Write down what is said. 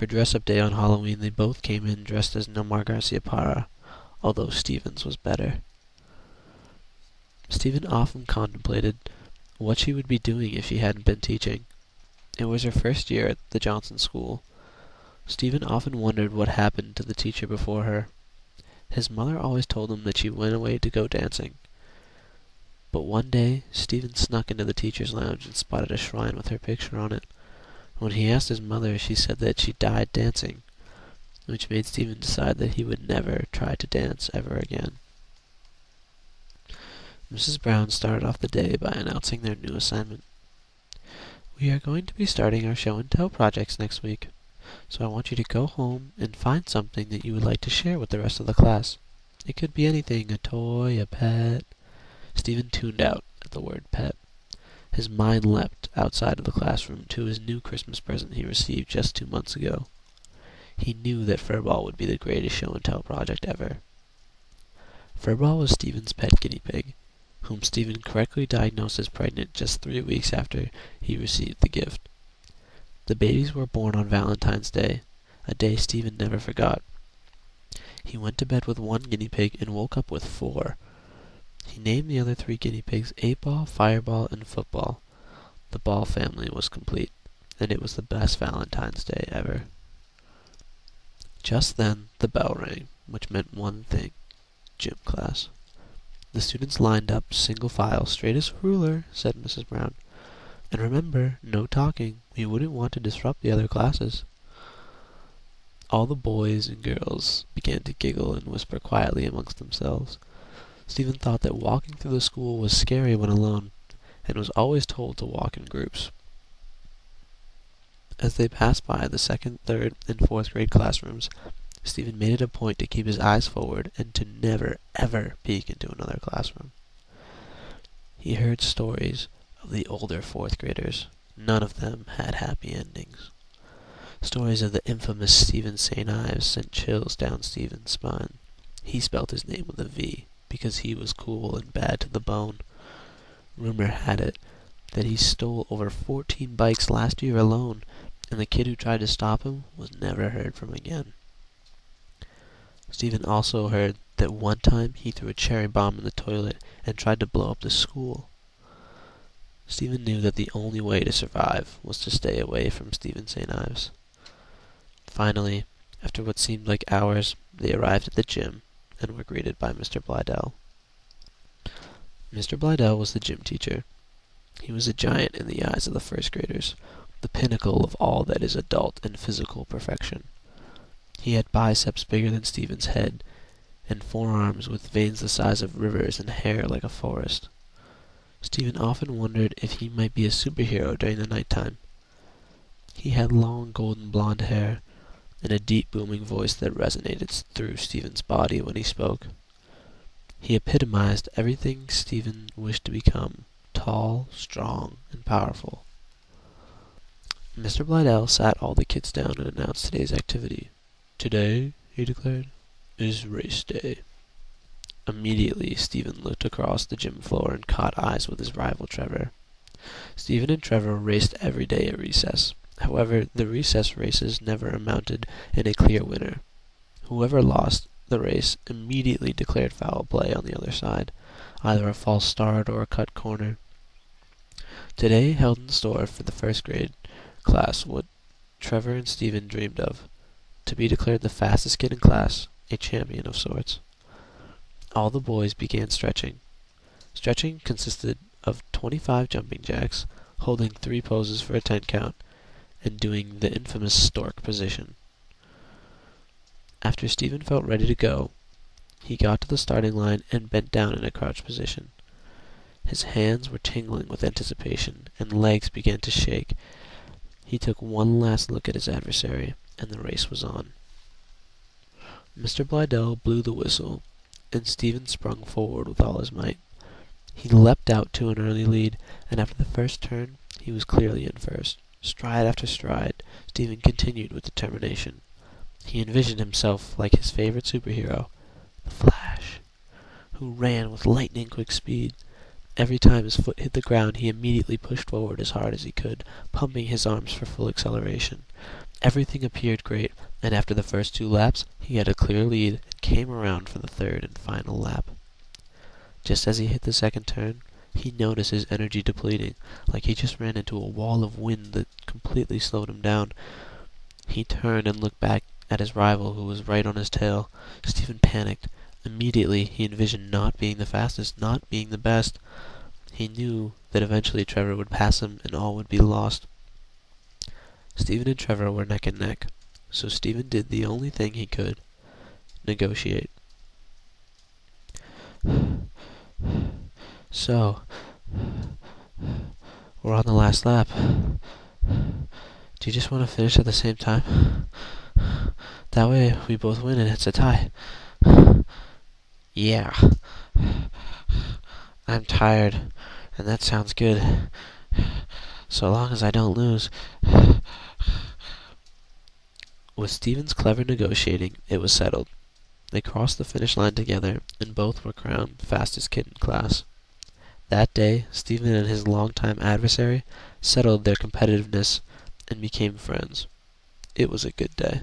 For dress-up day on Halloween, they both came in dressed as Nomar Garcia Parra, although Stephen's was better. Stephen often contemplated what she would be doing if she hadn't been teaching. It was her first year at the Johnson School. Stephen often wondered what happened to the teacher before her. His mother always told him that she went away to go dancing. But one day, Stephen snuck into the teacher's lounge and spotted a shrine with her picture on it. When he asked his mother, she said that she died dancing, which made Stephen decide that he would never try to dance ever again. Mrs. Brown started off the day by announcing their new assignment. "We are going to be starting our show and tell projects next week, so I want you to go home and find something that you would like to share with the rest of the class. It could be anything, a toy, a pet." Stephen tuned out at the word pet. His mind leapt outside of the classroom to his new Christmas present he received just 2 months ago. He knew that Furball would be the greatest show-and-tell project ever. Furball was Stephen's pet guinea pig, whom Stephen correctly diagnosed as pregnant just 3 weeks after he received the gift. The babies were born on Valentine's Day, a day Stephen never forgot. He went to bed with 1 guinea pig and woke up with 4. He named the other 3 guinea pigs 8-Ball, Fireball, and Football. The Ball family was complete, and it was the best Valentine's Day ever. Just then, the bell rang, which meant one thing: gym class. The students lined up, single file, straight as a ruler, said Mrs. Brown. "And remember, no talking. We wouldn't want to disrupt the other classes." All the boys and girls began to giggle and whisper quietly amongst themselves. Stephen thought that walking through the school was scary when alone, and was always told to walk in groups. As they passed by the 2nd, 3rd, and 4th grade classrooms, Stephen made it a point to keep his eyes forward and to never, ever peek into another classroom. He heard stories of the older 4th graders. None of them had happy endings. Stories of the infamous Stephen St. Ives sent chills down Stephen's spine. He spelt his name with a V, because he was cool and bad to the bone. Rumor had it that he stole over 14 bikes last year alone, and the kid who tried to stop him was never heard from again. Stephen also heard that one time he threw a cherry bomb in the toilet and tried to blow up the school. Stephen knew that the only way to survive was to stay away from Stephen St. Ives. Finally, after what seemed like hours, they arrived at the gym and were greeted by Mr. Blydell. Mr. Blydell was the gym teacher. He was a giant in the eyes of the 1st graders, the pinnacle of all that is adult and physical perfection. He had biceps bigger than Stephen's head, and forearms with veins the size of rivers and hair like a forest. Stephen often wondered if he might be a superhero during the nighttime. He had long golden blonde hair, and a deep booming voice that resonated through Stephen's body when he spoke. He epitomized everything Stephen wished to become: tall, strong, and powerful. Mr. Blydell sat all the kids down and announced today's activity. "Today," he declared, "is race day." Immediately, Stephen looked across the gym floor and caught eyes with his rival Trevor. Stephen and Trevor raced every day at recess. However, the recess races never amounted in a clear winner. Whoever lost the race immediately declared foul play on the other side, either a false start or a cut corner. Today held in store for the 1st grade class what Trevor and Stephen dreamed of: to be declared the fastest kid in class, a champion of sorts. All the boys began stretching. Stretching consisted of 25 jumping jacks, holding 3 poses for a 10 count, and doing the infamous stork position. After Stephen felt ready to go, he got to the starting line and bent down in a crouch position. His hands were tingling with anticipation, and legs began to shake. He took one last look at his adversary, and the race was on. Mr. Blydell blew the whistle, and Stephen sprung forward with all his might. He leapt out to an early lead, and after the first turn, he was clearly in first. Stride after stride, Stephen continued with determination. He envisioned himself like his favorite superhero, the Flash, who ran with lightning-quick speed. Every time his foot hit the ground, he immediately pushed forward as hard as he could, pumping his arms for full acceleration. Everything appeared great, and after the first 2 laps, he had a clear lead and came around for the third and final lap. Just as he hit the second turn, he noticed his energy depleting, like he just ran into a wall of wind that completely slowed him down. He turned and looked back at his rival, who was right on his tail. Stephen panicked. Immediately, he envisioned not being the fastest, not being the best. He knew that eventually Trevor would pass him and all would be lost. Stephen and Trevor were neck and neck, so Stephen did the only thing he could: negotiate. So, we're on the last lap. Do you just want to finish at the same time? That way we both win and it's a tie. Yeah. I'm tired, and that sounds good. So long as I don't lose. With Stephen's clever negotiating, it was settled. They crossed the finish line together, and both were crowned fastest kid in class. That day, Stephen and his longtime adversary settled their competitiveness and became friends. It was a good day.